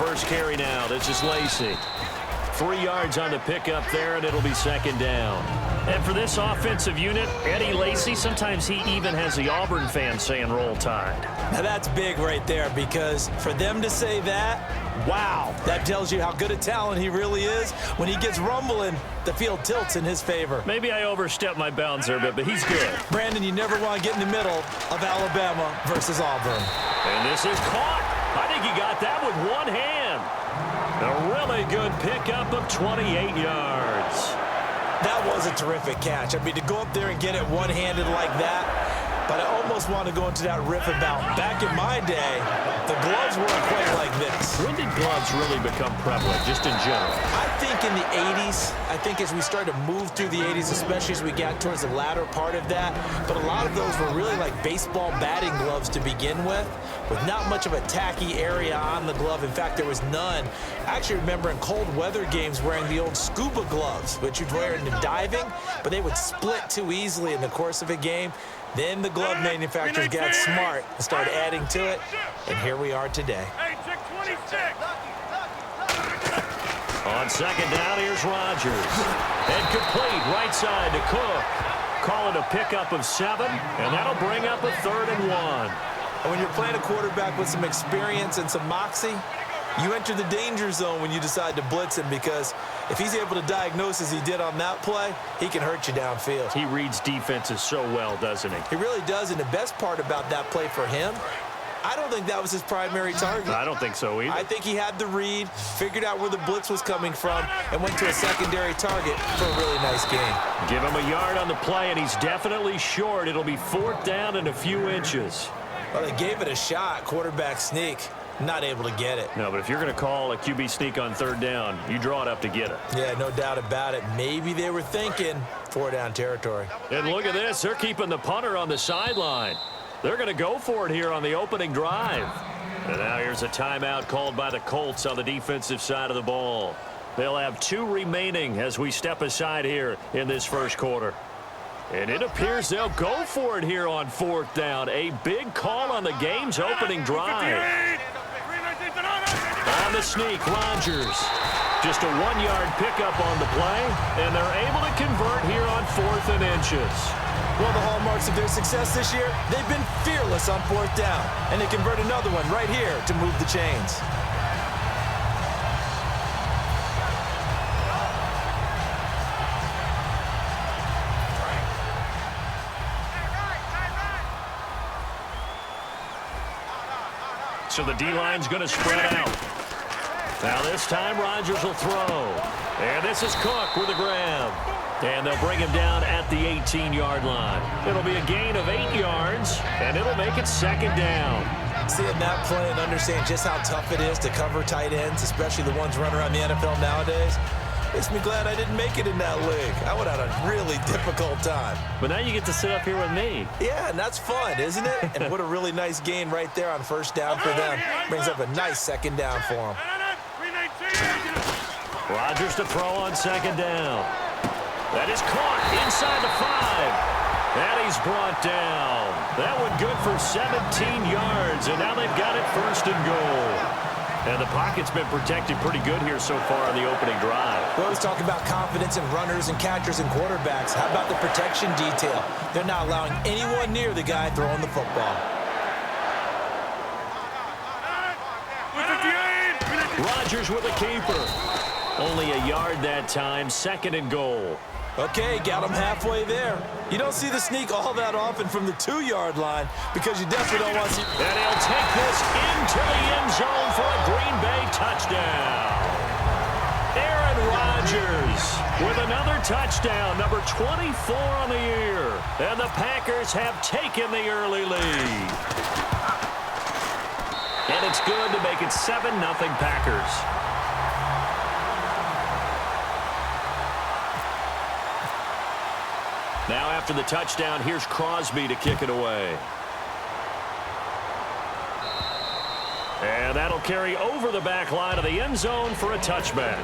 first carry now. This is Lacey. 3 yards on the pickup there, and it'll be second down. And for this offensive unit, Eddie Lacy, sometimes he even has the Auburn fans saying roll tide. Now that's big right there, because for them to say that, wow, that tells you how good a talent he really is. When he gets rumbling, the field tilts in his favor. Maybe I overstepped my bounds there, but he's good. Brandon, you never want to get in the middle of Alabama versus Auburn. And this is caught. I think he got that with one hand. A really good pickup of 28 yards. That was a terrific catch. I mean, to go up there and get it one-handed like that, but I almost want to go into that riff about back in my day, the gloves weren't quite like this. When did gloves really become prevalent, just in general? I think in the 80s. I think as we started to move through the 80s, especially as we got towards the latter part of that, but a lot of those were really like baseball batting gloves to begin with not much of a tacky area on the glove. In fact, there was none. I actually remember in cold weather games wearing the old scuba gloves, which you'd wear in diving, but they would split too easily in the course of a game. Then the glove manufacturers got smart and started adding to it, and here we are today. On second down, here's Rodgers. And complete right side to Cook. Call it a pickup of 7, and that'll bring up a 3rd and 1. And when you're playing a quarterback with some experience and some moxie, you enter the danger zone when you decide to blitz him, because if he's able to diagnose as he did on that play, he can hurt you downfield. He reads defenses so well, doesn't he? He really does, and the best part about that play for him, I don't think that was his primary target. I don't think so either. I think he had the read, figured out where the blitz was coming from, and went to a secondary target for a really nice gain. Give him a yard on the play, and he's definitely short. It'll be 4th down and a few inches. Well, they gave it a shot, quarterback sneak. Not able to get it. No, but if you're going to call a QB sneak on 3rd down, you draw it up to get it. Yeah, no doubt about it. Maybe they were thinking 4-down territory. And look at this. They're keeping the punter on the sideline. They're going to go for it here on the opening drive. And now here's a timeout called by the Colts on the defensive side of the ball. They'll have 2 remaining as we step aside here in this first quarter. And it appears they'll go for it here on 4th down. A big call on the game's opening drive. On the sneak, Rodgers. Just a 1-yard pickup on the play, and they're able to convert here on 4th and inches. One of the hallmarks of their success this year, they've been fearless on 4th down, and they convert another one right here to move the chains. So the D-line's going to spread out. Now this time Rodgers will throw. And this is Cook with a grab. And they'll bring him down at the 18-yard line. It'll be a gain of 8 yards, and it'll make it 2nd down. Seeing that play and understand just how tough it is to cover tight ends, especially the ones running around the NFL nowadays, makes me glad I didn't make it in that league. I would have had a really difficult time. But now you get to sit up here with me. Yeah, and that's fun, isn't it? And what a really nice gain right there on 1st down for them. Brings up a nice 2nd down for them. Rodgers to throw on 2nd down. That is caught inside the 5. And he's brought down. That one good for 17 yards. And now they've got it 1st and goal. And the pocket's been protected pretty good here so far on the opening drive. We always talk about confidence in runners and catchers and quarterbacks. How about the protection detail? They're not allowing anyone near the guy throwing the football. Rodgers with a keeper. Only a yard that time, 2nd and goal. Okay, got him halfway there. You don't see the sneak all that often from the 2-yard line, because you definitely don't want to see. And he'll take this into the end zone for a Green Bay touchdown. Aaron Rodgers with another touchdown, number 24 on the year. And the Packers have taken the early lead. And it's good to make it 7-0 Packers. Now after the touchdown, here's Crosby to kick it away. And that'll carry over the back line of the end zone for a touchback.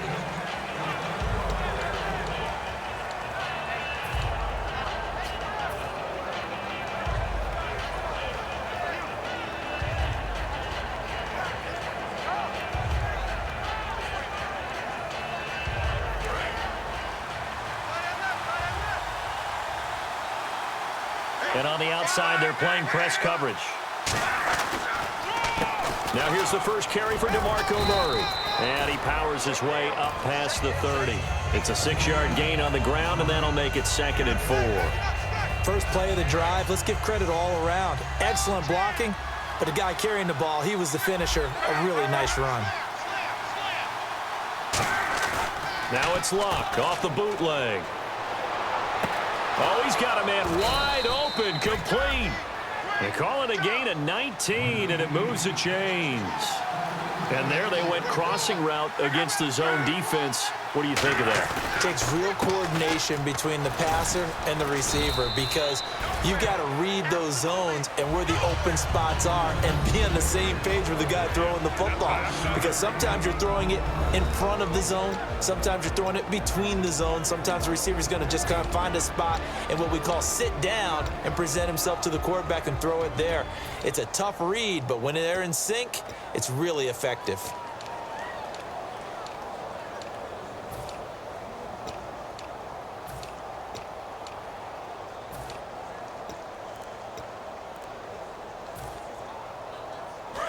And on the outside, they're playing press coverage. Now here's the first carry for DeMarco Murray. And he powers his way up past the 30. It's a 6-yard gain on the ground, and that'll make it 2nd and 4. First play of the drive, let's give credit all around. Excellent blocking, but the guy carrying the ball, he was the finisher. A really nice run. Now it's Luck off the bootleg. Oh, he's got a man wide open, complete. They call it a gain of 19, and it moves the chains. And there they went crossing route against the zone defense. What do you think of that? Takes real coordination between the passer and the receiver, because you got to read those zones and where the open spots are and be on the same page with the guy throwing the football. Because sometimes you're throwing it in front of the zone. Sometimes you're throwing it between the zones. Sometimes the receiver's going to just kind of find a spot and what we call sit down and present himself to the quarterback and throw it there. It's a tough read, but when they're in sync, it's really effective.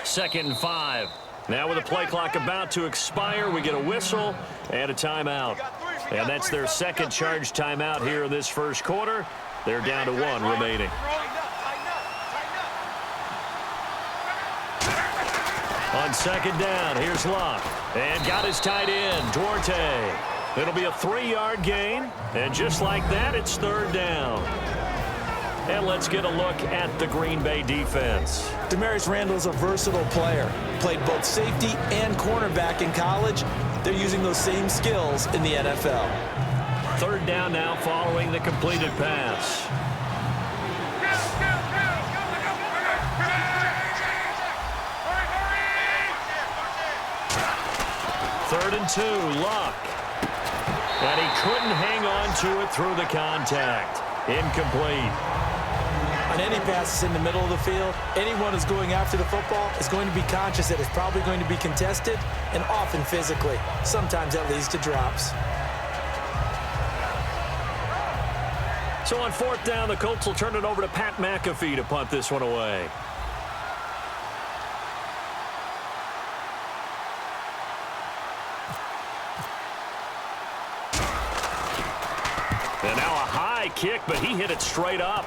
Second and 5. Now with the play clock about to expire, we get a whistle and a timeout. And that's their second charge timeout here in this first quarter. They're down to 1 remaining. On second down, here's Luck. And got his tight end, Duarte. It'll be a 3-yard gain. And just like that, it's 3rd down. And let's get a look at the Green Bay defense. Demarius Randall's a versatile player. Played both safety and cornerback in college. They're using those same skills in the NFL. 3rd down now following the completed pass. Third and 2, Luck. And he couldn't hang on to it through the contact. Incomplete. On any passes in the middle of the field, anyone who's going after the football is going to be conscious that it's probably going to be contested, and often physically. Sometimes that leads to drops. So on 4th down, the Colts will turn it over to Pat McAfee to punt this one away. And now a high kick, but he hit it straight up.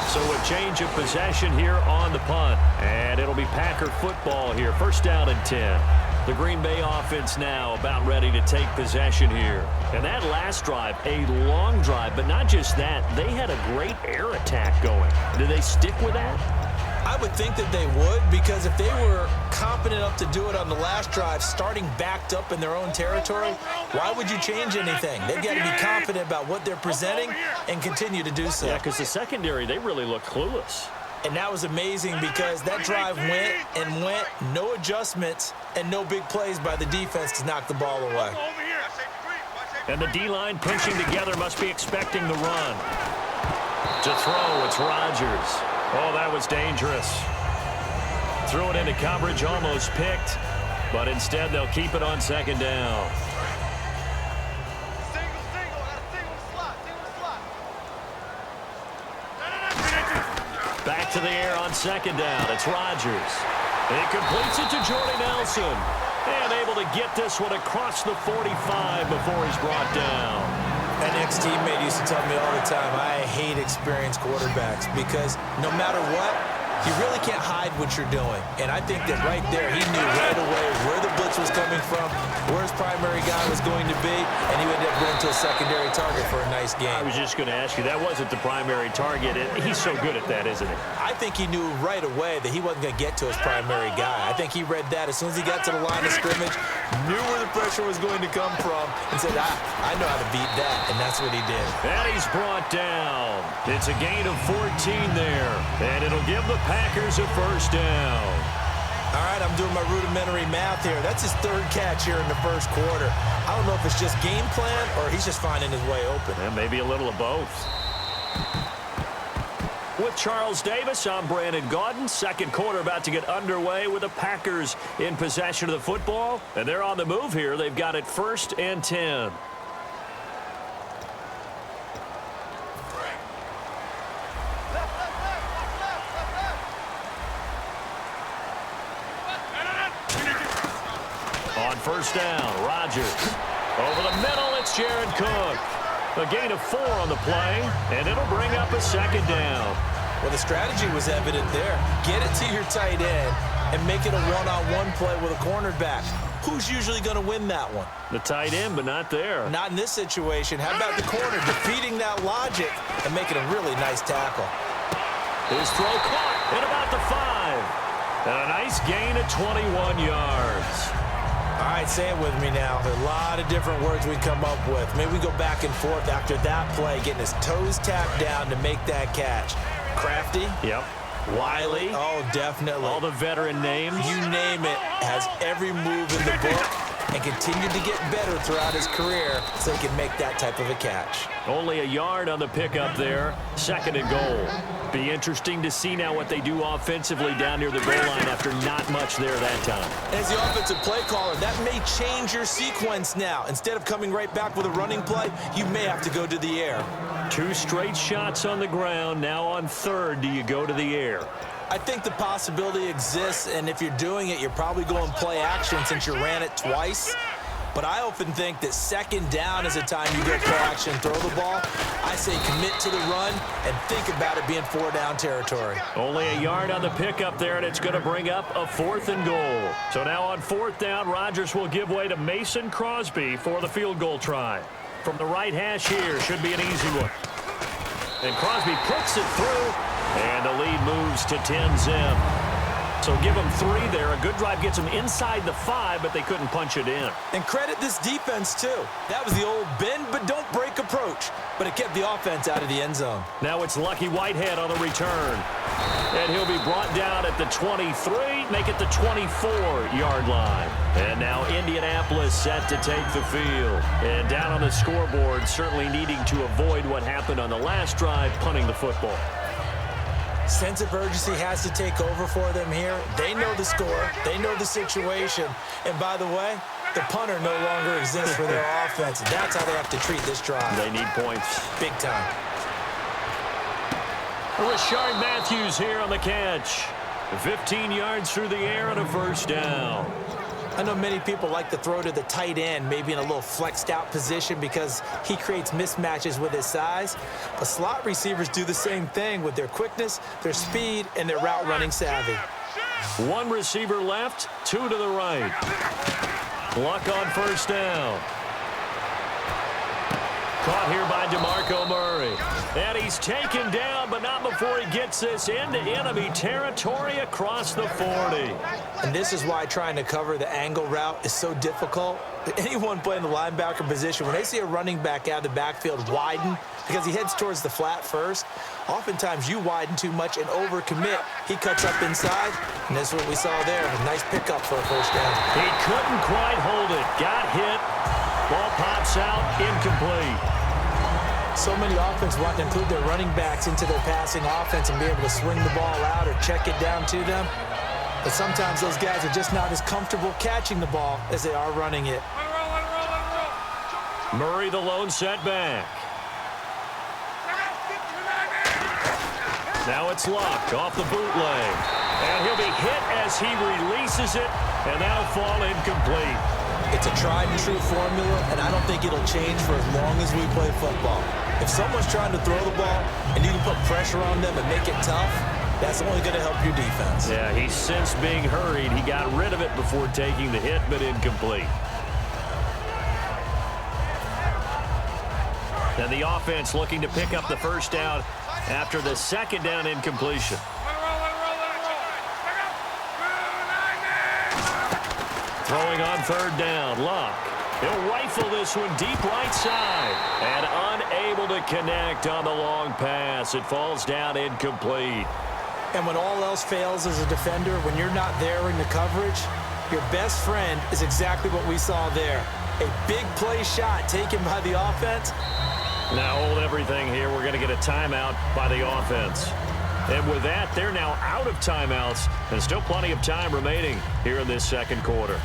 So a change of possession here on the punt. And it'll be Packer football here. 1st down and 10. The Green Bay offense now about ready to take possession here. And that last drive, a long drive, but not just that. They had a great air attack going. Do they stick with that? I would think that they would, because if they were competent enough to do it on the last drive, starting backed up in their own territory, why would you change anything? They've got to be confident about what they're presenting and continue to do so. Yeah, because the secondary, they really look clueless. And that was amazing, because that drive went and went, no adjustments, and no big plays by the defense to knock the ball away. And the D-line pinching together, must be expecting the run. To throw, it's Rodgers. Oh, that was dangerous. Threw it into coverage, almost picked, but instead they'll keep it on 2nd down. Back to the air on 2nd down. It's Rodgers. He completes it to Jordy Nelson. And able to get this one across the 45 before he's brought down. An ex-teammate used to tell me all the time, I hate experienced quarterbacks, because no matter what, you really can't hide what you're doing. And I think that right there, he knew right away where the blitz was coming from, where his primary guy was going to be, and he would end up going to a secondary target for a nice game. I was just going to ask you, that wasn't the primary target. He's so good at that, isn't he? I think he knew right away that he wasn't going to get to his primary guy. I think he read that as soon as he got to the line of scrimmage, knew where the pressure was going to come from, and said, I know how to beat that, and that's what he did. And he's brought down. It's a gain of 14 there, and it'll give the Packers a 1st down. All right, I'm doing my rudimentary math here. That's his 3rd catch here in the 1st quarter. I don't know if it's just game plan or he's just finding his way open. And maybe a little of both. With Charles Davis, I'm Brandon Gaudin. 2nd quarter about to get underway with the Packers in possession of the football. And they're on the move here. They've got it 1st and 10. first down. Rodgers. Over the middle, it's Jared Cook. A gain of 4 on the play, and it'll bring up a second down. Well, the strategy was evident there. Get it to your tight end and make it a one-on-one play with a cornerback. Who's usually going to win that one? The tight end, but not there. Not in this situation. How about the corner defeating that logic and making a really nice tackle? His throw caught at about the 5. And a nice gain of 21 yards. All right, say it with me now. There are a lot of different words we come up with. Maybe we go back and forth after that play, getting his toes tapped down to make that catch. Crafty? Yep. Wiley? Oh, definitely. All the veteran names. You name it, has every move in the book and continued to get better throughout his career so he can make that type of a catch. Only a yard on the pickup there. Second and goal. Be interesting to see now what they do offensively down near the goal line after not much there that time. As the offensive play caller, that may change your sequence now. Instead of coming right back with a running play, you may have to go to the air. 2 straight shots on the ground. Now on third, do you go to the air? I think the possibility exists, and if you're doing it, you're probably going play action since you ran it twice. But I often think that second down is a time you go play action and throw the ball. I say commit to the run and think about it being 4-down territory. Only a yard on the pickup there, and it's going to bring up a 4th and goal. So now on 4th down, Rodgers will give way to Mason Crosby for the field goal try. From the right hash here, should be an easy one. And Crosby puts it through, and the lead moves to 10-zip. So give them 3 there. A good drive gets them inside the 5, but they couldn't punch it in. And credit this defense, too. That was the old bend but don't break approach, but it kept the offense out of the end zone. Now it's Lucky Whitehead on the return. And he'll be brought down at the 23, make it the 24-yard line. And now Indianapolis set to take the field. And down on the scoreboard, certainly needing to avoid what happened on the last drive, punting the football. Sense of urgency has to take over for them here. They know the score. They know the situation. And by the way, the punter no longer exists for their offense. That's how they have to treat this drive. They need points. Big time. Rashard Matthews here on the catch. 15 yards through the air and a first down. I know many people like to throw to the tight end, maybe in a little flexed out position because he creates mismatches with his size. But slot receivers do the same thing with their quickness, their speed, and their route running savvy. 1 receiver left, 2 to the right. Luck on first down. Caught here by DeMarco Murray. And he's taken down, but not before he gets this into enemy territory across the 40. And this is why trying to cover the angle route is so difficult. Anyone playing the linebacker position, when they see a running back out of the backfield widen because he heads towards the flat first, oftentimes you widen too much and overcommit. He cuts up inside, and that's what we saw there. A nice pickup for a first down. He couldn't quite hold it. Got hit. Ball pops out, incomplete. So many offenses want to include their running backs into their passing offense and be able to swing the ball out or check it down to them. But sometimes those guys are just not as comfortable catching the ball as they are running it. Murray the lone setback. Now it's Luck off the bootleg. And he'll be hit as he releases it, and that'll fall incomplete. It's a tried-and-true formula, and I don't think it'll change for as long as we play football. If someone's trying to throw the ball and you can put pressure on them and make it tough, that's only going to help your defense. Yeah, he's since being hurried. He got rid of it before taking the hit, but incomplete. And the offense looking to pick up the first down after the second down incompletion. Throwing on third down, Luck. He'll rifle this one deep right side. And unable to connect on the long pass. It falls down incomplete. And when all else fails as a defender, when you're not there in the coverage, your best friend is exactly what we saw there. A big play shot taken by the offense. Now hold everything here. We're going to get a timeout by the offense. And with that, they're now out of timeouts. And still plenty of time remaining here in this second quarter.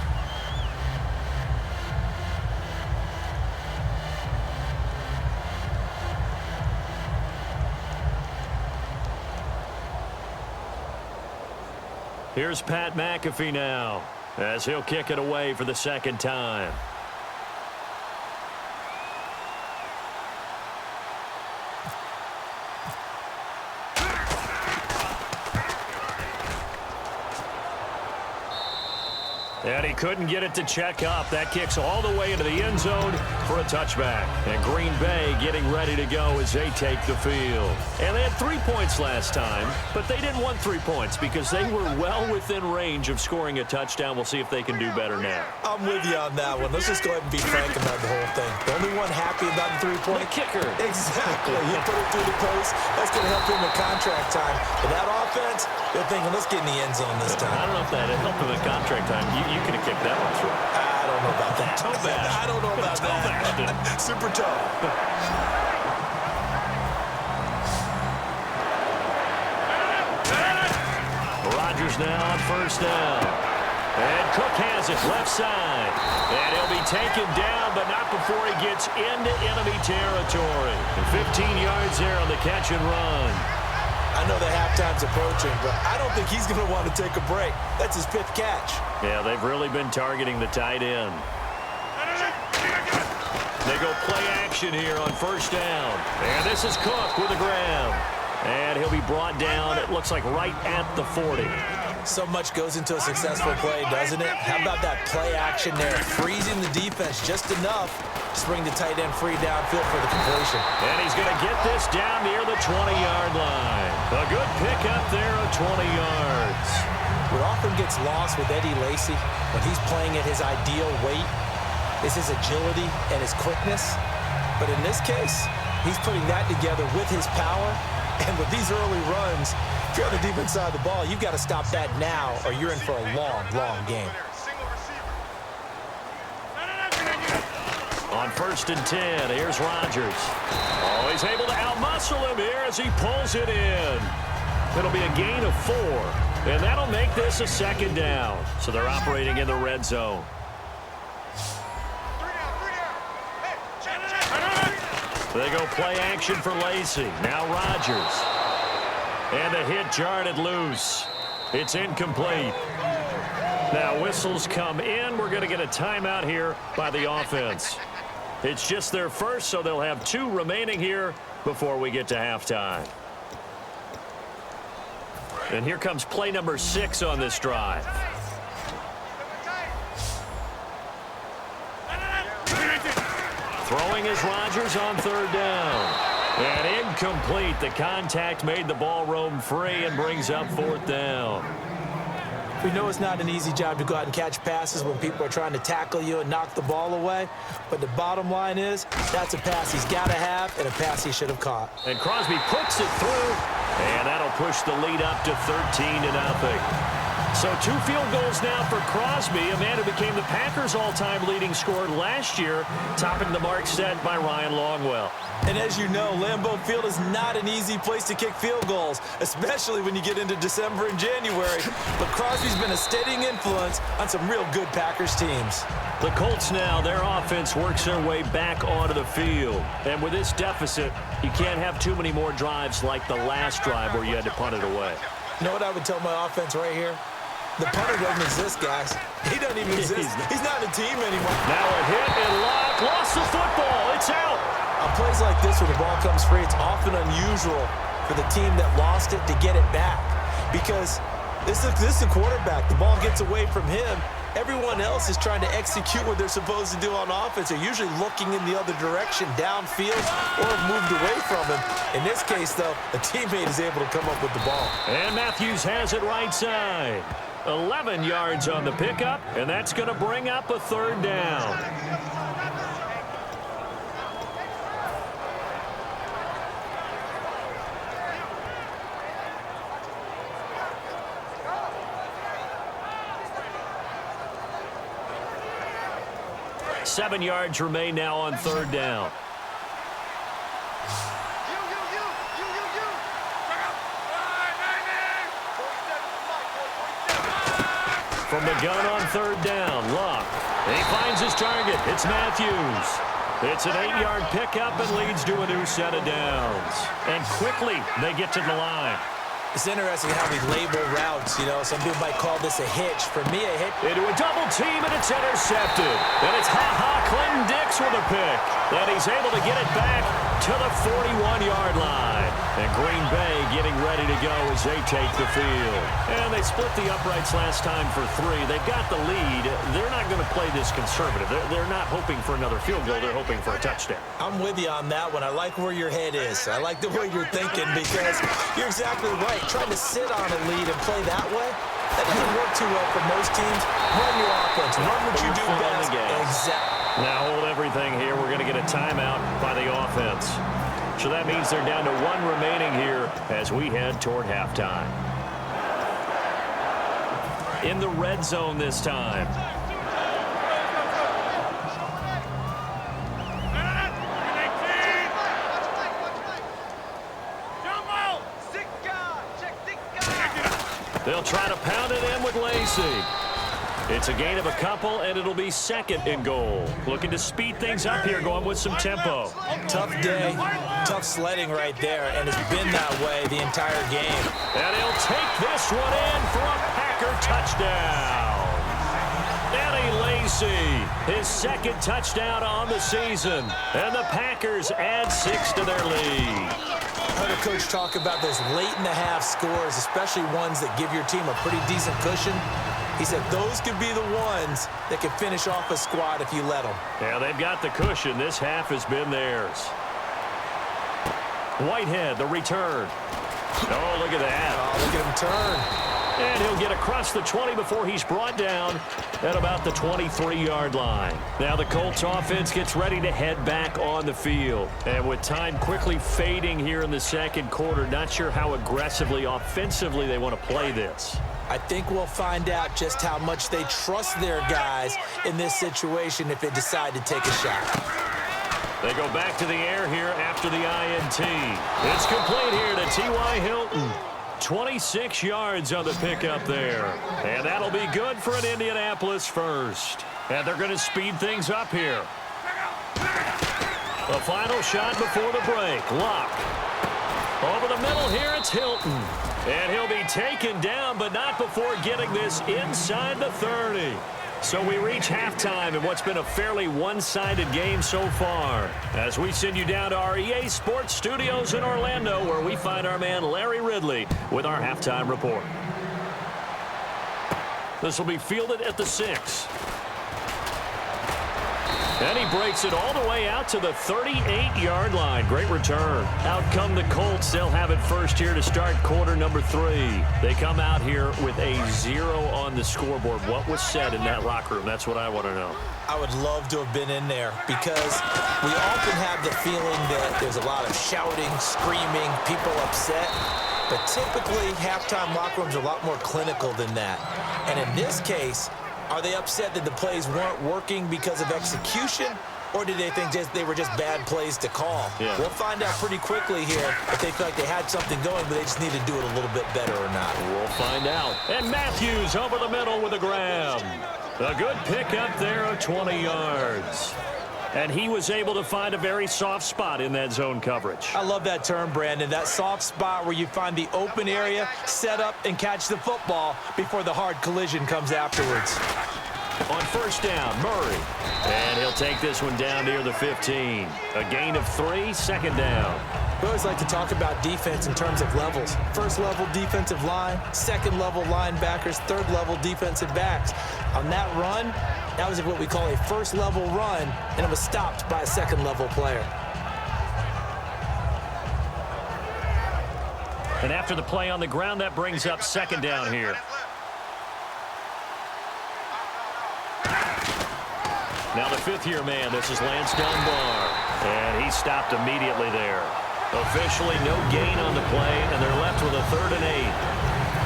Here's Pat McAfee now. as he'll kick it away for the second time. And he couldn't get it to check up. That kicks all the way into the end zone for a touchback. And Green Bay getting ready to go as they take the field. And they had 3 points last time, but they didn't want 3 points because they were well within range of scoring a touchdown. We'll see if they can do better now. I'm with you on that one. Let's just go ahead and be frank about the whole thing. The only one happy about the 3-point kicker. Exactly. He put it through the post. That's going to help him in contract time. But that offense, they're thinking, let's get in the end zone this time. I don't know if that helped him in contract time. You could have kicked that one through. I don't know about that. Toe bash. I don't know about that. Super toe. Rodgers now on first down. And Cook has it left side. And he'll be taken down, but not before he gets into enemy territory. And 15 yards there on the catch and run. I know the halftime's approaching, but I don't think he's going to want to take a break. That's his 5th catch. Yeah, they've really been targeting the tight end. They go play action here on first down. And this is Cook with a grab. And he'll be brought down, it looks like right at the 40. So much goes into a successful play, doesn't it? How about that play action there? Freezing the defense just enough to bring the tight end free downfield for the completion. And he's going to get this down near the 20-yard line. A good pickup there of 20 yards. What often gets lost with Eddie Lacy when he's playing at his ideal weight is his agility and his quickness. But in this case, he's putting that together with his power. And with these early runs, if you're on the defense side of the ball, you've got to stop that now or you're in for a long, long game. On first and 10, here's Rodgers. Oh, he's able to outmuscle him here as he pulls it in. It'll be a gain of 4, and that'll make this a second down. So they're operating in the red zone. They go play action for Lacy. Now Rodgers. And the hit jarred loose. It's incomplete. Now whistles come in. We're going to get a timeout here by the offense. It's just their first, so they'll have 2 remaining here before we get to halftime. And here comes play number 6 on this drive. Throwing is Rodgers on third down. And incomplete. The contact made the ball roam free and brings up 4th down. We know it's not an easy job to go out and catch passes when people are trying to tackle you and knock the ball away. But the bottom line is that's a pass he's got to have and a pass he should have caught. And Crosby puts it through. And that'll push the lead up to 13-0. So 2 field goals now for Crosby, a man who became the Packers' all-time leading scorer last year, topping the mark set by Ryan Longwell. And as you know, Lambeau Field is not an easy place to kick field goals, especially when you get into December and January. But Crosby's been a steadying influence on some real good Packers teams. The Colts now, their offense works their way back onto the field. And with this deficit, you can't have too many more drives like the last drive where you had to punt it away. You know what I would tell my offense right here? The punter doesn't exist, guys. He doesn't even exist. He's not a team anymore. Now a hit and lock. Lost the football. It's out. On plays like this where the ball comes free, it's often unusual for the team that lost it to get it back. Because this is the quarterback. The ball gets away from him. Everyone else is trying to execute what they're supposed to do on offense. They're usually looking in the other direction, downfield, or have moved away from him. In this case, though, a teammate is able to come up with the ball. And Matthews has it right side. 11 yards on the pickup, and that's going to bring up a 3rd down. Seven yards remain now on 3rd down. From the gun on 3rd down, Luck. He finds his target. It's Matthews. It's an 8-yard pickup and leads to a new set of downs. And quickly, they get to the line. It's interesting how we label routes. You know, some people might call this a hitch. For me, a hitch. Into a double team, and it's intercepted. And it's Clinton Dix with a pick. And he's able to get it back to the 41-yard line. And Green Bay getting ready to go as they take the field. And they split the uprights last time for 3. They've got the lead. They're not going to play this conservative. They're not hoping for another field goal. They're hoping for a touchdown. I'm with you on that one. I like where your head is. I like the way you're thinking because you're exactly right. Trying to sit on a lead and play that way, that doesn't work too well for most teams. Run your offense. Run what you do best. Exactly. Now hold everything here. We're going to get a timeout by the offense. So that means they're down to 1 remaining here as we head toward halftime. In the red zone this time. They'll try to pound it in with Lacey. It's a gain of a couple, and it'll be 2nd and goal. Looking to speed things up here, going with some tempo. Tough day, tough sledding right there, and it's been that way the entire game. And he'll take this one in for a Packer touchdown. Eddie Lacy, his 2nd touchdown on the season. And the Packers add 6 to their lead. I heard a coach talk about those late-in-the-half scores, especially ones that give your team a pretty decent cushion. He said those could be the ones that could finish off a squad if you let them. Yeah, they've got the cushion. This half has been theirs. Whitehead, the return. Oh, look at that. Oh, look at him turn. And he'll get across the 20 before he's brought down at about the 23-yard line. Now the Colts offense gets ready to head back on the field. And with time quickly fading here in the 2nd quarter, not sure how aggressively, offensively they want to play this. I think we'll find out just how much they trust their guys in this situation if they decide to take a shot. They go back to the air here after the INT. It's complete here to T.Y. Hilton. 26 yards on the pickup there. And that'll be good for an Indianapolis first. And they're going to speed things up here. The final shot before the break. Luck. Over the middle here, it's Hilton. And he'll be taken down, but not before getting this inside the 30. So we reach halftime in what's been a fairly one-sided game so far. As we send you down to our EA Sports Studios in Orlando, where we find our man Larry Ridley with our halftime report. This will be fielded at the 6. And he breaks it all the way out to the 38-yard line. Great return. Out come the Colts. They'll have it first here to start quarter number 3. They come out here with a 0 on the scoreboard. What was said in that locker room? That's what I want to know. I would love to have been in there because we often have the feeling that there's a lot of shouting, screaming, people upset. But typically, halftime locker rooms are a lot more clinical than that. And in this case, are they upset that the plays weren't working because of execution, or did they think they were just bad plays to call? Yeah. We'll find out pretty quickly here if they feel like they had something going, but they just need to do it a little bit better or not. We'll find out. And Matthews over the middle with a grab. A good pickup there of 20 yards. And he was able to find a very soft spot in that zone coverage. I love that term, Brandon. That soft spot where you find the open area, set up, and catch the football before the hard collision comes afterwards. On first down, Murray. And he'll take this one down near the 15. A gain of 3, 2nd down. We always like to talk about defense in terms of levels. First level defensive line, second level linebackers, third level defensive backs. On that run, that was what we call a first level run, and it was stopped by a second level player. And after the play on the ground, that brings up 2nd down here. Now the 5th-year man, this is Lance Dunbar. And he stopped immediately there. Officially no gain on the play, and they're left with a 3rd and 8.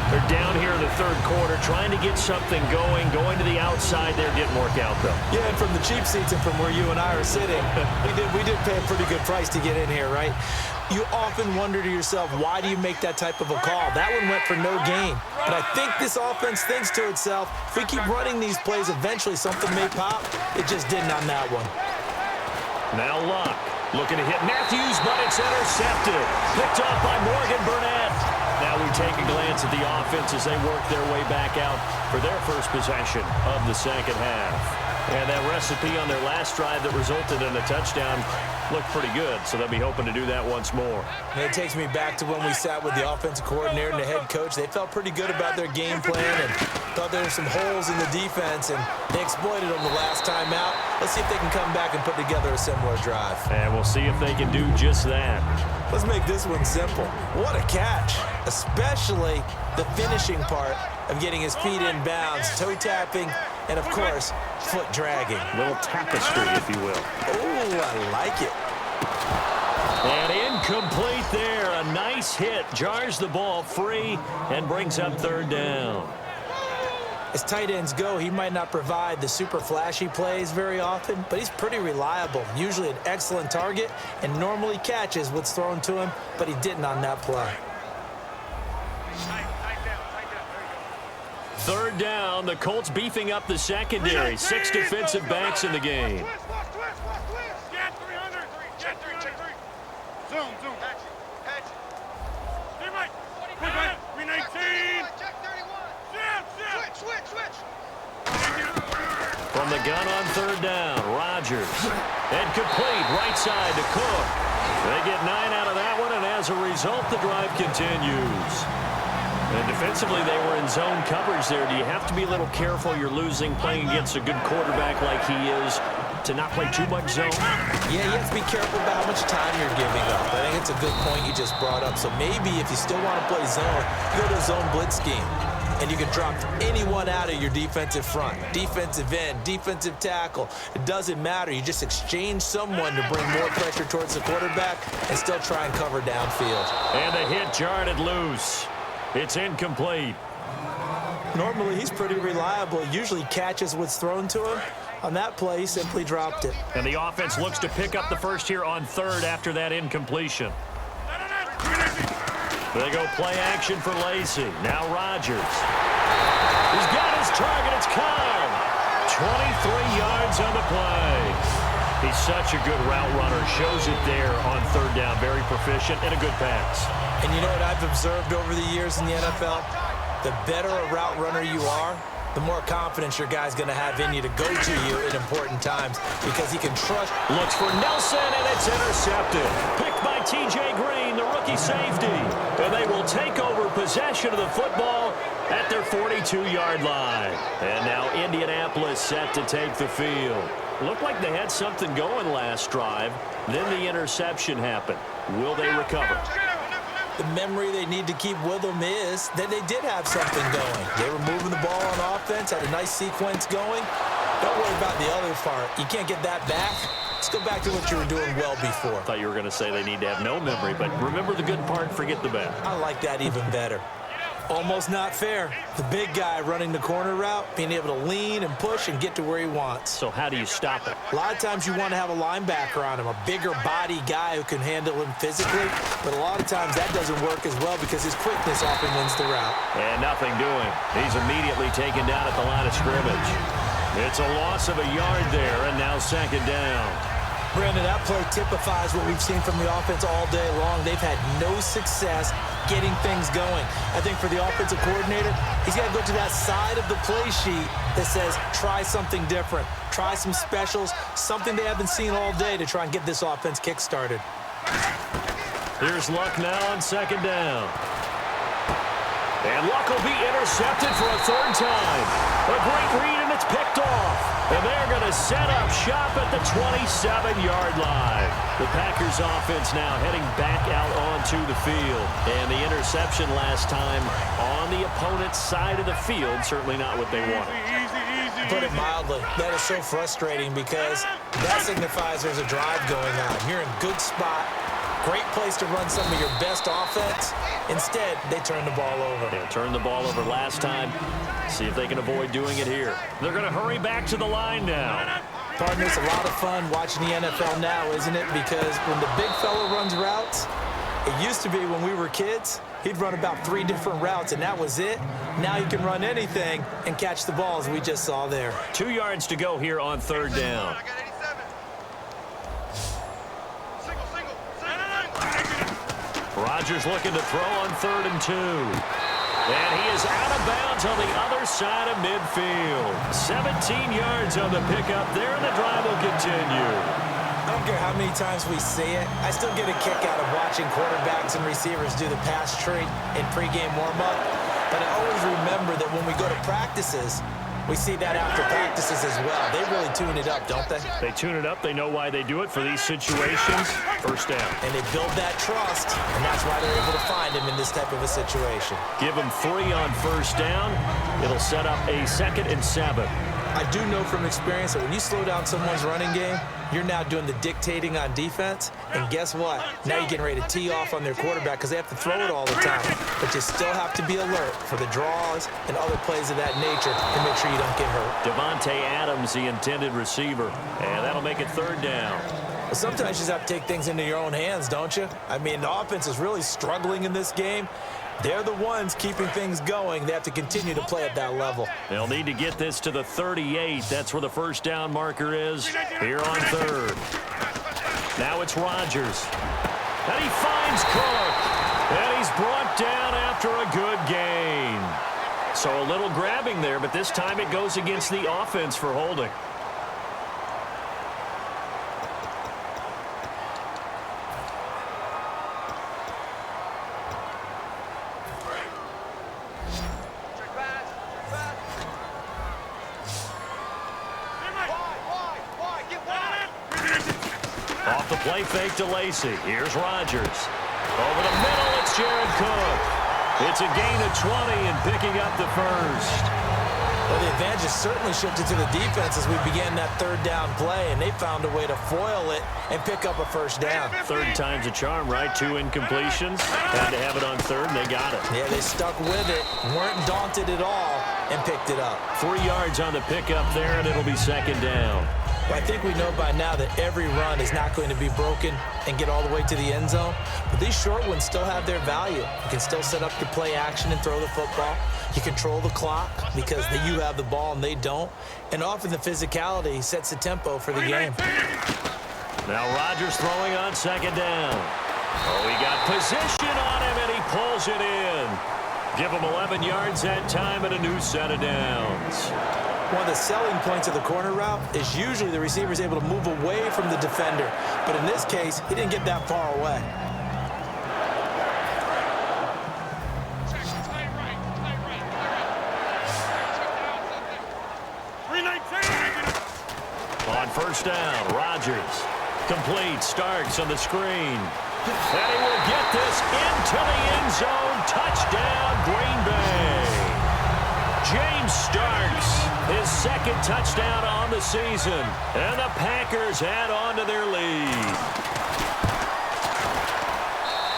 They're down here in the 3rd quarter, trying to get something going to the outside there. Didn't work out, though. Yeah, and from the cheap seats and from where you and I are sitting, we did pay a pretty good price to get in here, right? You often wonder to yourself, why do you make that type of a call? That one went for no gain. But I think this offense thinks to itself, if we keep running these plays, eventually something may pop. It just didn't on that one. Now Luck looking to hit Matthews, but it's intercepted. Picked off by Morgan Burnett. Now Now we take a glance at the offense as they work their way back out for their first possession of the second half. And that recipe on their last drive that resulted in a touchdown looked pretty good, so they'll be hoping to do that once more. And it takes me back to when we sat with the offensive coordinator and the head coach. They felt pretty good about their game plan and thought there were some holes in the defense, and they exploited them the last time out. Let's see if they can come back and put together a similar drive. And we'll see if they can do just that. Let's make this one simple. What a catch, especially the finishing part of getting his feet in bounds, toe tapping, and of course, foot dragging. A little tapestry, if you will. Oh, I like it. And incomplete there. A nice hit. Jars the ball free and brings up third down. As tight ends go, he might not provide the super flashy plays very often, but he's pretty reliable. Usually an excellent target and normally catches what's thrown to him, but he didn't on that play. Third down, the Colts beefing up the secondary. 6 defensive backs in the game. From the gun on third down, Rodgers. And complete, right side to Cook. They get 9 out of that one, and as a result, the drive continues. And defensively, they were in zone coverage there. Do you have to be a little careful? You're losing playing against a good quarterback like he is to not play too much zone? Yeah, you have to be careful about how much time you're giving up. I think it's a good point you just brought up. So maybe if you still want to play zone, you go to a zone blitz scheme. And you can drop anyone out of your defensive front. Defensive end, defensive tackle. It doesn't matter. You just exchange someone to bring more pressure towards the quarterback and still try and cover downfield. And the hit jarred it loose. It's incomplete. Normally, he's pretty reliable. Usually catches what's thrown to him. On that play, he simply dropped it. And the offense looks to pick up the first here on third after that incompletion. They go play action for Lacy. Now Rodgers. He's got his target. It's Kyle. 23 yards on the play. He's such a good route runner. Shows it there on third down. Very proficient and a good pass. And you know what I've observed over the years in the NFL? The better a route runner you are, the more confidence your guy's going to have in you to go to you in important times because he can trust. Looks for Nelson, and it's intercepted. Picked by T.J. Green, the rookie safety. And they will take over possession of the football at their 42-yard line. And now Indianapolis set to take the field. Looked like they had something going last drive. Then the interception happened. Will they recover? The memory they need to keep with them is that they did have something going. They were moving the ball on offense, had a nice sequence going. Don't worry about the other part. You can't get that back. Let's go back to what you were doing well before. I thought you were going to say they need to have no memory, but remember the good part, forget the bad. I like that even better. Almost not fair. The big guy running the corner route, being able to lean and push and get to where he wants. So how do you stop it? A lot of times you want to have a linebacker on him, a bigger body guy who can handle him physically, but a lot of times that doesn't work as well because his quickness often wins the route. And nothing doing. He's immediately taken down at the line of scrimmage. It's a loss of a yard there, and now second down. Brandon, that play typifies what we've seen from the offense all day long. They've had no success getting things going. I think for the offensive coordinator, he's got to go to that side of the play sheet that says, try something different. Try some specials, something they haven't seen all day to try and get this offense kick-started. Here's Luck now on second down. And Luck will be intercepted for a third time. A great read, and it's picked off. And they're going to set up shop at the 27-yard line. The Packers offense now heading back out onto the field. And the interception last time on the opponent's side of the field, certainly not what they wanted. Put it mildly, that is so frustrating because that signifies there's a drive going on. You're in good spot. Great place to run some of your best offense. Instead, they turn the ball over. They turned the ball over last time. See if they can avoid doing it here. They're going to hurry back to the line now. Partner, it's a lot of fun watching the NFL now, isn't it? Because when the big fella runs routes, it used to be when we were kids, he'd run about 3 different routes, and that was it. Now he can run anything and catch the ball, as we just saw there. 2 yards to go here on third down. Rodgers looking to throw on 3rd and 2. And he is out of bounds on the other side of midfield. 17 yards on the pickup there, and the drive will continue. I don't care how many times we see it. I still get a kick out of watching quarterbacks and receivers do the pass treat in pregame warm-up. But I always remember that when we go to practices, we see that after practices as well. They really tune it up, don't they? They tune it up. They know why they do it for these situations. First down. And they build that trust, and that's why they're able to find him in this type of a situation. Give him 3 on 1st down. It'll set up a 2nd and 7. I do know from experience that when you slow down someone's running game, you're now doing the dictating on defense. And guess what? Now you're getting ready to tee off on their quarterback because they have to throw it all the time. But you still have to be alert for the draws and other plays of that nature to make sure you don't get hurt. Devontae Adams, the intended receiver. And that'll make it 3rd down. Well, sometimes you just have to take things into your own hands, don't you? I mean, the offense is really struggling in this game. They're the ones keeping things going. They have to continue to play at that level. They'll need to get this to the 38. That's where the 1st down marker is here on 3rd. Now it's Rodgers. And he finds Cook. And he's brought down after a good gain. So a little grabbing there, but this time it goes against the offense for holding. Off the play fake to Lacy. Here's Rodgers. Over the middle, it's Jared Cook. It's a gain of 20 and picking up the 1st. Well, the advantage has certainly shifted to the defense as we began that 3rd down play, and they found a way to foil it and pick up a 1st down. 3rd time's a charm, right? 2 incompletions. Had to have it on 3rd, and they got it. Yeah, they stuck with it, weren't daunted at all, and picked it up. 3 yards on the pickup there, and it'll be 2nd down. Well, I think we know by now that every run is not going to be broken and get all the way to the end zone. But these short ones still have their value. You can still set up your play action and throw the football. You control the clock because you have the ball and they don't. And often the physicality sets the tempo for the game. Now Rodgers throwing on 2nd down. Oh, he got position on him, and he pulls it in. Give him 11 yards that time and a new set of downs. One of the selling points of the corner route is usually the receiver is able to move away from the defender. But in this case, he didn't get that far away. On 1st down, Rodgers. Complete, Starks on the screen. And he will get this into the end zone. Touchdown, Green Bay. James Starks, his 2nd touchdown on the season. And the Packers add on to their lead.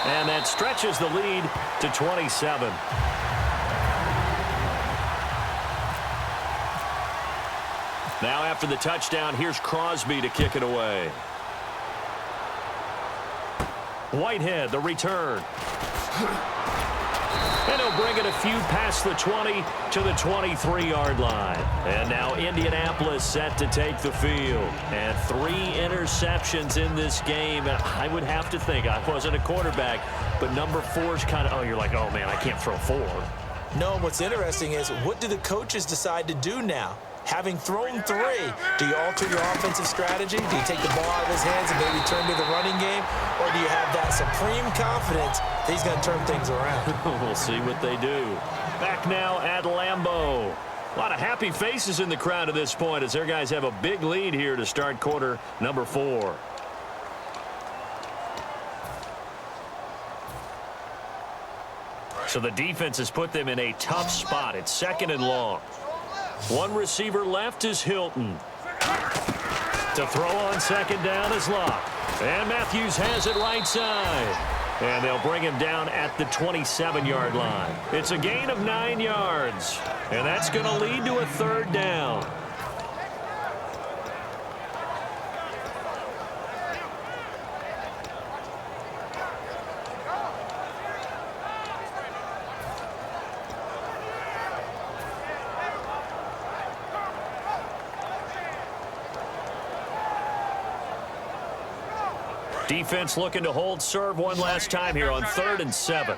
And that stretches the lead to 27. Now after the touchdown, here's Crosby to kick it away. Whitehead, the return. And he'll bring it a few past the 20 to the 23-yard line. And now Indianapolis set to take the field. And 3 interceptions in this game. And I would have to think, I wasn't a quarterback, but number 4's kind of, you're like, oh, man, I can't throw 4. No, what's interesting is what do the coaches decide to do now? Having thrown 3, do you alter your offensive strategy? Do you take the ball out of his hands and maybe turn to the running game? Or do you have that supreme confidence that he's going to turn things around? We'll see what they do. Back now at Lambeau. A lot of happy faces in the crowd at this point as their guys have a big lead here to start quarter number 4. So the defense has put them in a tough spot. It's 2nd and long. 1 receiver left is Hilton. To throw on 2nd down is Locke. And Matthews has it right side. And they'll bring him down at the 27-yard line. It's a gain of 9 yards. And that's going to lead to a 3rd down. Defense looking to hold serve one last time here on 3rd and 7.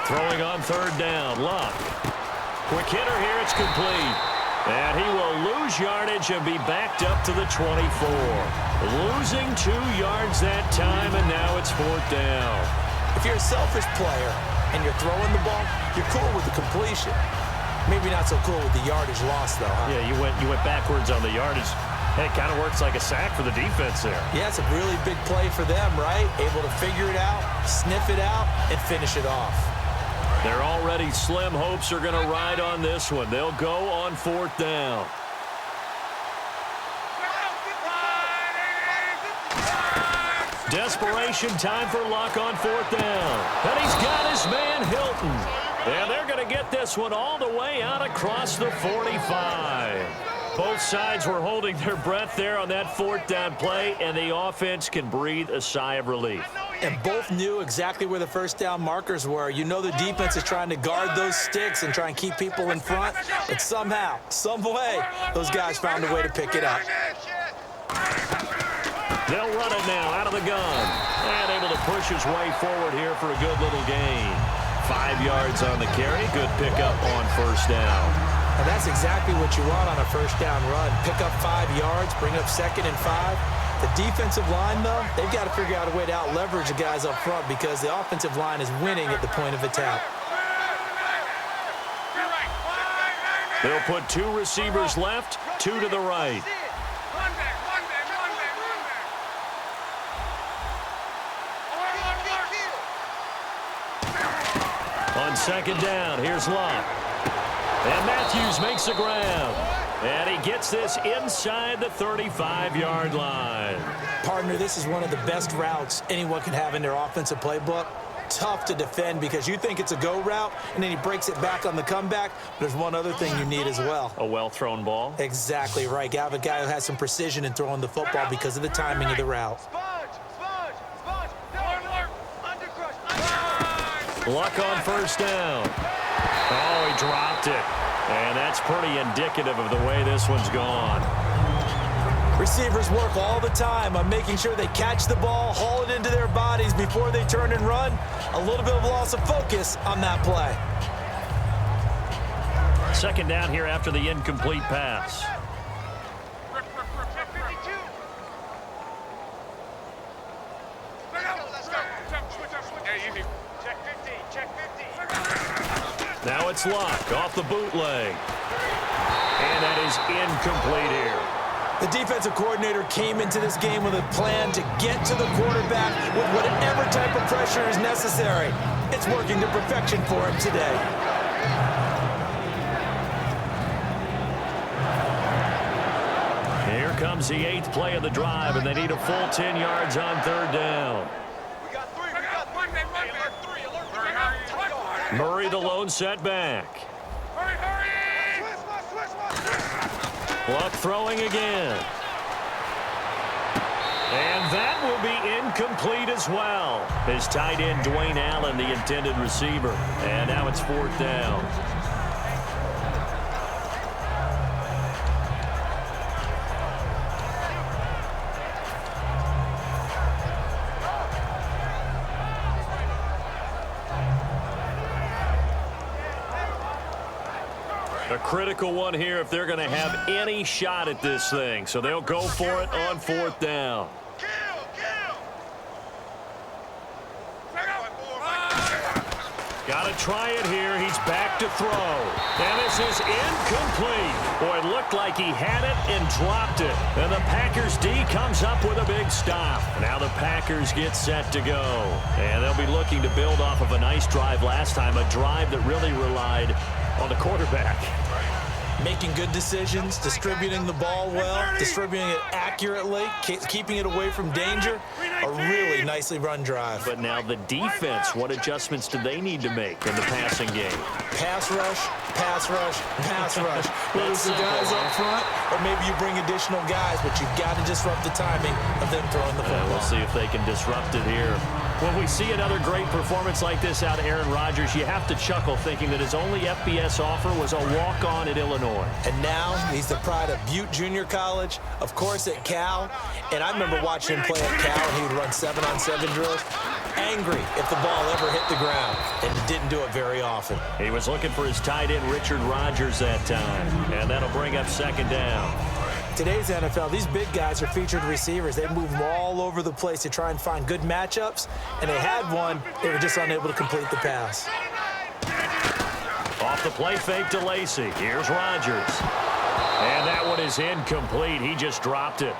Throwing on 3rd down, Luck. Quick hitter here, it's complete. And he will lose yardage and be backed up to the 24. Losing 2 yards that time, and now it's 4th down. If you're a selfish player and you're throwing the ball, you're cool with the completion. Maybe not so cool with the yardage loss, though, huh? Yeah, you went backwards on the yardage. And it kind of works like a sack for the defense there. Yeah, it's a really big play for them, right? Able to figure it out, sniff it out, and finish it off. Their already slim hopes are going to ride on this one. They'll go on 4th down. Desperation time for Luck on 4th down. And he's got his man Hilton. And they're going to get this one all the way out across the 45. Both sides were holding their breath there on that 4th down play, and the offense can breathe a sigh of relief. And both knew exactly where the 1st down markers were. You know the defense is trying to guard those sticks and try and keep people in front, but somehow, some way, those guys found a way to pick it up. They'll run it now out of the gun. And able to push his way forward here for a good little gain. 5 yards on the carry. Good pickup on 1st down. And that's exactly what you want on a 1st down run. Pick up 5 yards, bring up 2nd and 5. The defensive line, though, they've got to figure out a way to out-leverage the guys up front because the offensive line is winning at the point of attack. They'll put 2 receivers left, 2 to the right. On 2nd down, here's Luck. And Matthews makes the ground. And he gets this inside the 35-yard line. Partner, this is one of the best routes anyone can have in their offensive playbook. Tough to defend because you think it's a go route, and then he breaks it back on the comeback. There's one other thing you need as well. A well-thrown ball. Exactly right. You have a guy who has some precision in throwing the football because of the timing of the route. Luck on 1st down. Oh, he dropped it. And that's pretty indicative of the way this one's gone. Receivers work all the time on making sure they catch the ball, haul it into their bodies before they turn and run. A little bit of loss of focus on that play. 2nd down here after the incomplete pass. Now it's Luck off the bootleg. And that is incomplete here. The defensive coordinator came into this game with a plan to get to the quarterback with whatever type of pressure is necessary. It's working to perfection for him today. Here comes the 8th play of the drive, and they need a full 10 yards on 3rd down. Murray, the lone setback. Luck throwing again. And that will be incomplete as well. His tight end, Dwayne Allen, the intended receiver. And now it's 4th down. A critical one here if they're going to have any shot at this thing. So they'll go for it on 4th down. Got to try it here. He's back to throw. And this is incomplete. Boy, it looked like he had it and dropped it. And the Packers D comes up with a big stop. Now the Packers get set to go. And they'll be looking to build off of a nice drive last time, a drive that really relied on the quarterback. Making good decisions, distributing the ball well, distributing it accurately, keeping it away from danger. A really nicely run drive. But now the defense, what adjustments do they need to make in the passing game? Pass rush, pass rush, pass rush. Whether it's the guys up front or maybe you bring additional guys, but you've got to disrupt the timing of them throwing the football. We'll see if they can disrupt it here. When we see another great performance like this out of Aaron Rodgers, you have to chuckle thinking that his only FBS offer was a walk-on at Illinois. And now he's the pride of Butte Junior College, of course at Cal. And I remember watching him play at Cal, and he would run 7-on-7 drills. Angry if the ball ever hit the ground, and he didn't do it very often. He was looking for his tight end, Richard Rodgers, that time. And that'll bring up second down. Today's NFL, these big guys are featured receivers. They move them all over the place to try and find good matchups, and they had one. They were just unable to complete the pass. Off the play fake to Lacy. Here's Rodgers. And that one is incomplete. He just dropped it.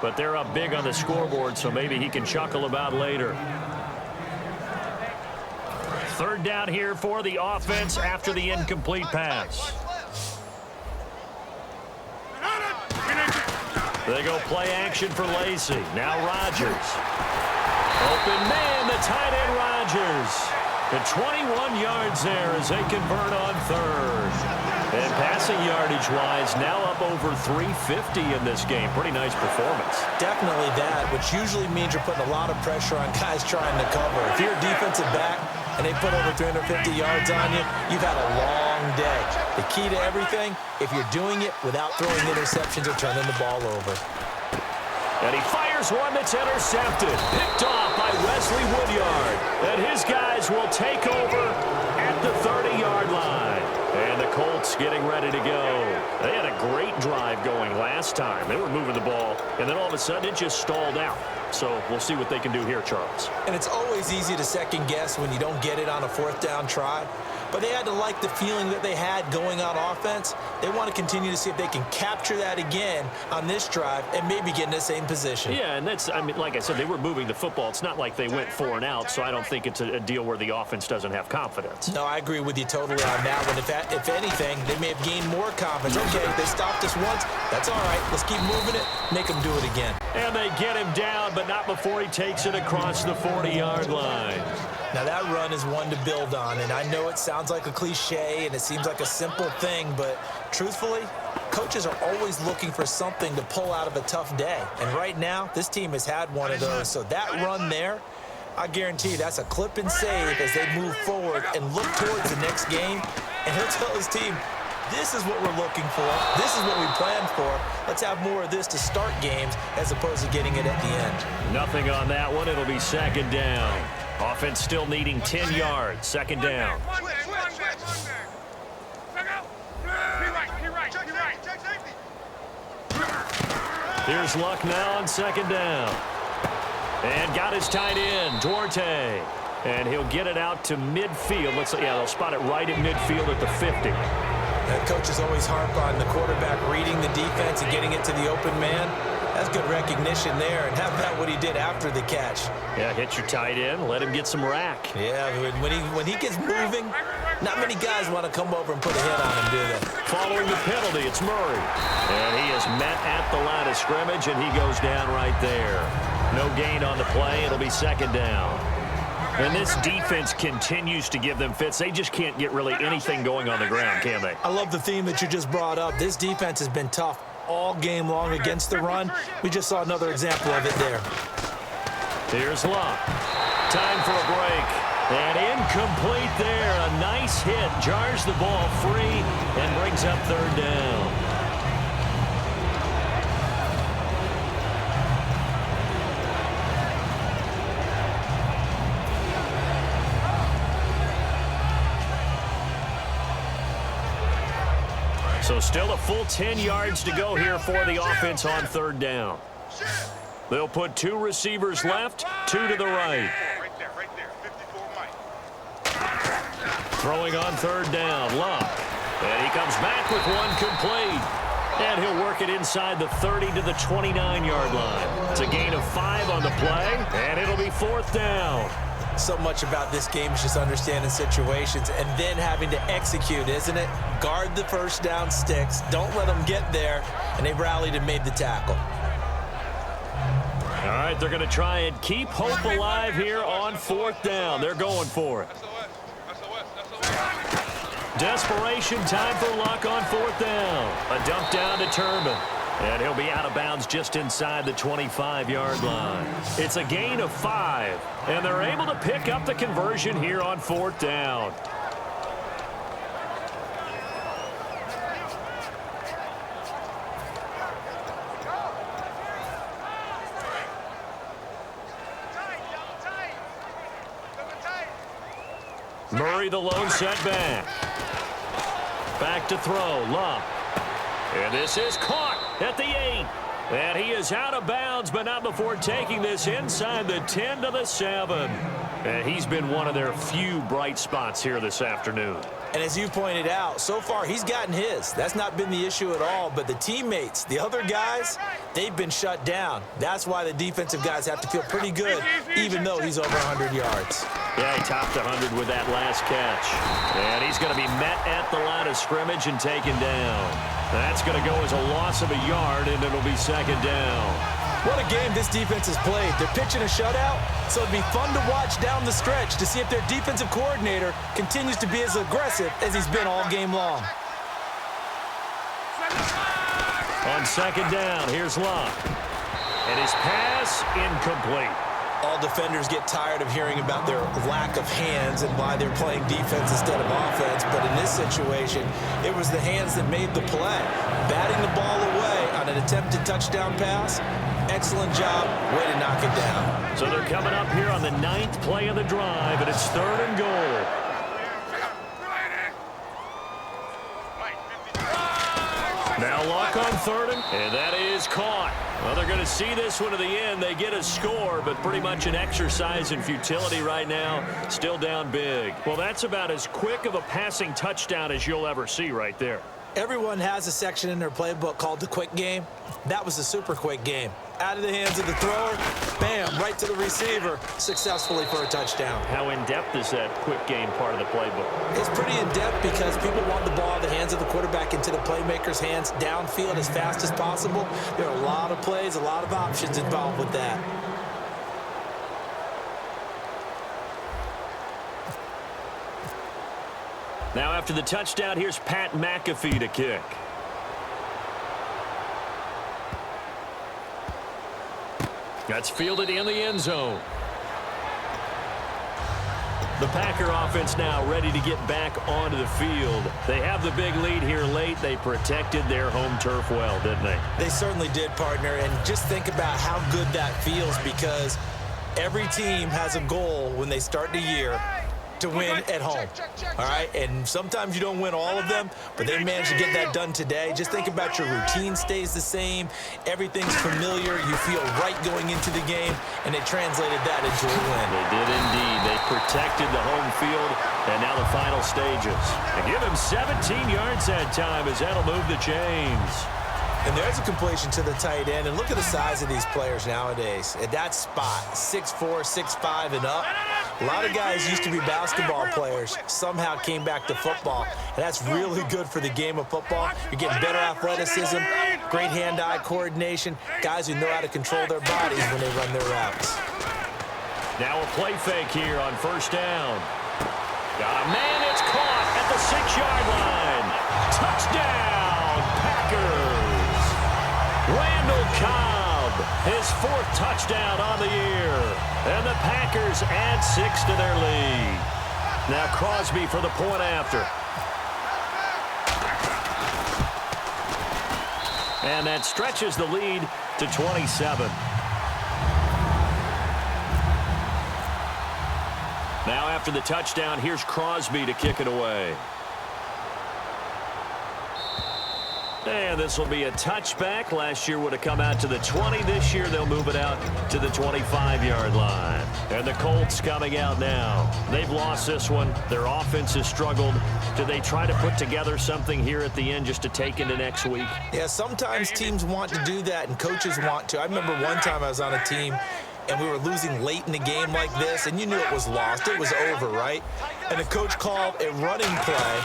But they're up big on the scoreboard, so maybe he can chuckle about later. Third down here for the offense after the incomplete pass. They go play action for Lacy. Now Rodgers. Open man, the tight end Rodgers. And 21 yards there as they convert on third. And passing yardage-wise, now up over 350 in this game. Pretty nice performance. Definitely that, which usually means you're putting a lot of pressure on guys trying to cover. If you're a defensive back and they put over 350 yards on you, you've had a long day. The key to everything, if you're doing it without throwing interceptions or turning the ball over. And he fires one that's intercepted. Picked off by Wesley Woodyard. And his guys will take over at the 30-yard line. And the Colts getting ready to go. They had a great drive going last time. They were moving the ball, and then all of a sudden it just stalled out. So we'll see what they can do here, Charles. And it's always easy to second guess when you don't get it on a fourth down try. But they had to like the feeling that they had going on offense. They want to continue to see if they can capture that again on this drive and maybe get in the same position. Yeah, and that's, I mean, like I said, they were moving the football. It's not like they went 4 and out, so I don't think it's a deal where the offense doesn't have confidence. No, I agree with you totally on that one. If anything, they may have gained more confidence. Okay, they stopped us once. That's all right. Let's keep moving it. Make them do it again. And they get him down, but not before he takes it across the 40-yard line. Now, that run is one to build on, and I know it sounds like a cliche and it seems like a simple thing, but truthfully, coaches are always looking for something to pull out of a tough day. And right now, this team has had one of those. So that run there, I guarantee you that's a clip and save as they move forward and look towards the next game. And he'll tell his team, this is what we're looking for. This is what we planned for. Let's have more of this to start games as opposed to getting it at the end. Nothing on that one. It'll be second down. Offense still needing 10 yards. Second down. Here's Luck now on second down. And got his tight end, Duarte. And he'll get it out to midfield. They'll spot it right at midfield at the 50. Coaches always harp on the quarterback reading the defense and getting it to the open man. That's good recognition there. And how about what he did after the catch? Yeah, hit your tight end, let him get some rack. Yeah, when he gets moving, not many guys want to come over and put a hit on him, do they? Following the penalty, it's Murray. And he is met at the line of scrimmage, and he goes down right there. No gain on the play. It'll be second down. And this defense continues to give them fits. They just can't get really anything going on the ground, can they? I love the theme that you just brought up. This defense has been tough all game long against the run. We just saw another example of it there. Here's Luck. Time for a break. And incomplete there. A nice hit. Jars the ball free and brings up third down. So still a full 10 yards to go here for the offense on third down. They'll put 2 receivers left, 2 to the right. Right there, 54 Mike. Throwing on third down, Luck. And he comes back with one complete. And he'll work it inside the 30 to the 29-yard line. It's a gain of 5 on the play, and it'll be fourth down. So much about this game is just understanding situations and then having to execute, isn't it? Guard the first down sticks. Don't let them get there. And they rallied and made the tackle. All right, they're going to try and keep hope alive here on fourth down. They're going for it. Desperation time for Luck on fourth down. A dump down to Turbin. And he'll be out of bounds just inside the 25-yard line. It's a gain of 5, and they're able to pick up the conversion here on 4th down. Murray the lone setback. Back to throw, Luck. And this is caught at the 8. And he is out of bounds, but not before taking this inside the 10 to the 7. And he's been one of their few bright spots here this afternoon. And as you pointed out, so far he's gotten his. That's not been the issue at all. But the teammates, the other guys, they've been shut down. That's why the defensive guys have to feel pretty good, even though he's over 100 yards. Yeah, he topped 100 with that last catch. And he's going to be met at the line of scrimmage and taken down. That's going to go as a loss of a yard, and it'll be 2nd down. What a game this defense has played. They're pitching a shutout, so it'd be fun to watch down the stretch to see if their defensive coordinator continues to be as aggressive as he's been all game long. On 2nd down, here's Luck. And his pass incomplete. All defenders get tired of hearing about their lack of hands and why they're playing defense instead of offense. But in this situation, it was the hands that made the play. Batting the ball away on an attempted touchdown pass. Excellent job. Way to knock it down. So they're coming up here on the 9th play of the drive, and it's 3rd and goal. Now Luck on 3rd, and that is caught. Well, they're going to see this one to the end. They get a score, but pretty much an exercise in futility right now. Still down big. Well, that's about as quick of a passing touchdown as you'll ever see right there. Everyone has a section in their playbook called the quick game. That was a super quick game. Out of the hands of the thrower, bam, right to the receiver, successfully for a touchdown. How in-depth is that quick game part of the playbook? It's pretty in-depth because people want the ball in the hands of the quarterback into the playmaker's hands downfield as fast as possible. There are a lot of plays, a lot of options involved with that. Now after the touchdown, here's Pat McAfee to kick. That's fielded in the end zone. The Packer offense now ready to get back onto the field. They have the big lead here late. They protected their home turf well, didn't they? They certainly did, partner. And just think about how good that feels because every team has a goal when they start the year to win at home, all right? And sometimes you don't win all of them, but they managed to get that done today. Just think about your routine stays the same. Everything's familiar. You feel right going into the game, and they translated that into a win. They did indeed. They protected the home field, and now the final stages. And give him 17 yards that time as that'll move the chains. And there's a completion to the tight end. And look at the size of these players nowadays. At that spot, 6'4", 6'5", and up. A lot of guys used to be basketball players, somehow came back to football. And that's really good for the game of football. You're getting better athleticism, great hand-eye coordination, guys who know how to control their bodies when they run their routes. Now a play fake here on 1st down. Got a man, it's caught at the 6-yard line. Touchdown, Packers. Randall Cobb, his 4th touchdown on the year. And the Packers add 6 to their lead. Now Crosby for the point after. And that stretches the lead to 27. Now after the touchdown, here's Crosby to kick it away. And this will be a touchback. Last year would have come out to the 20. This year they'll move it out to the 25-yard line. And the Colts coming out now. They've lost this one. Their offense has struggled. Do they try to put together something here at the end just to take into next week? Yeah, sometimes teams want to do that and coaches want to. I remember one time I was on a team and we were losing late in the game like this, and you knew it was lost. It was over, right? And the coach called a running play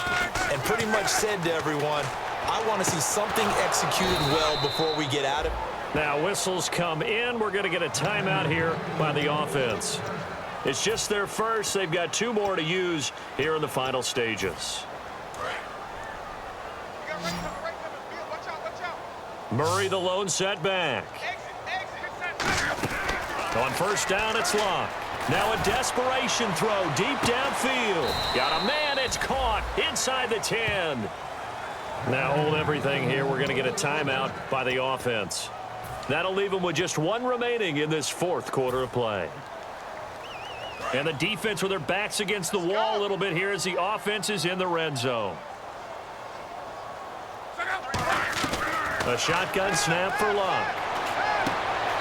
and pretty much said to everyone, I want to see something executed well before we get out of it. Now whistles come in. We're going to get a timeout here by the offense. It's just their first. They've got 2 more to use here in the final stages. Murray the lone setback. On first down, it's Locke. Now a desperation throw deep downfield. Got a man, it's caught inside the 10. Now hold everything here. We're going to get a timeout by the offense. That'll leave them with just one remaining in this fourth quarter of play. And the defense with their backs against the wall a little bit here as the offense is in the red zone. A shotgun snap for Locke.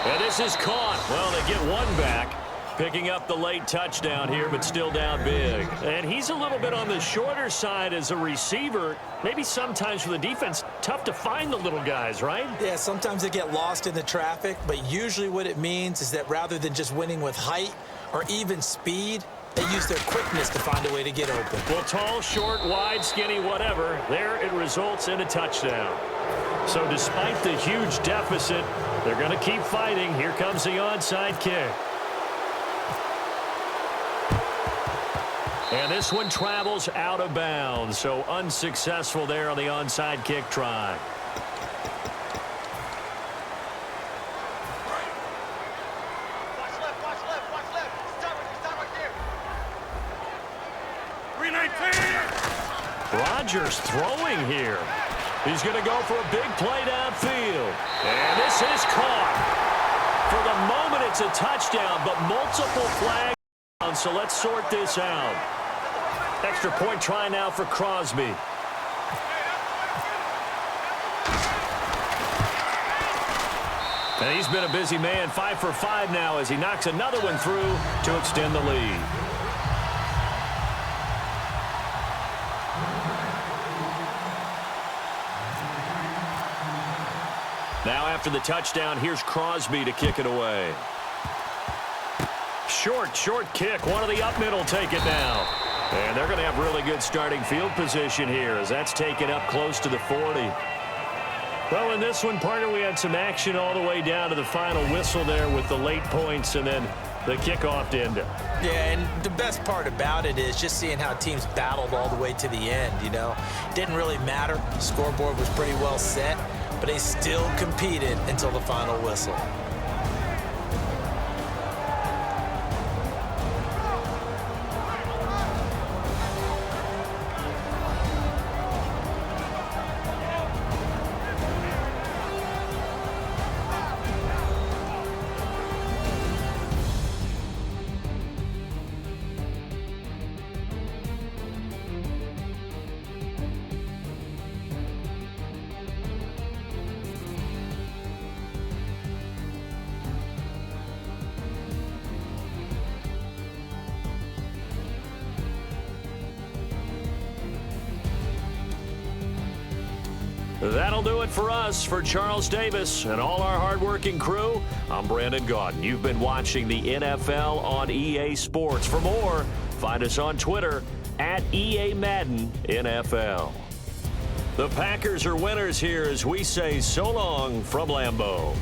And this is caught. Well, they get one back. Picking up the late touchdown here, but still down big. And he's a little bit on the shorter side as a receiver. Maybe sometimes for the defense, tough to find the little guys, right? Yeah, sometimes they get lost in the traffic, but usually what it means is that rather than just winning with height or even speed, they use their quickness to find a way to get open. Well, tall, short, wide, skinny, whatever, there it results in a touchdown. So despite the huge deficit, they're going to keep fighting. Here comes the onside kick. And this one travels out of bounds, so unsuccessful there on the onside kick try. Watch left, watch left, watch left. Stop right there. 319. Rodgers throwing here. He's going to go for a big play downfield. And this is caught. For the moment, it's a touchdown, but multiple flags. So let's sort this out. Extra point try now for Crosby. And he's been a busy man, 5 for 5 now as he knocks another one through to extend the lead. Now after the touchdown, here's Crosby to kick it away. Short kick. One of the up middle take it now. And they're going to have really good starting field position here as that's taken up close to the 40. Well, in this one, partner, we had some action all the way down to the final whistle there with the late points and then the kickoff to end it. Yeah, and the best part about it is just seeing how teams battled all the way to the end, you know. Didn't really matter. The scoreboard was pretty well set, but they still competed until the final whistle. That'll do it for us. For Charles Davis and all our hardworking crew, I'm Brandon Gaudin. You've been watching the NFL on EA Sports. For more, find us on Twitter at EA Madden NFL. The Packers are winners here as we say so long from Lambeau.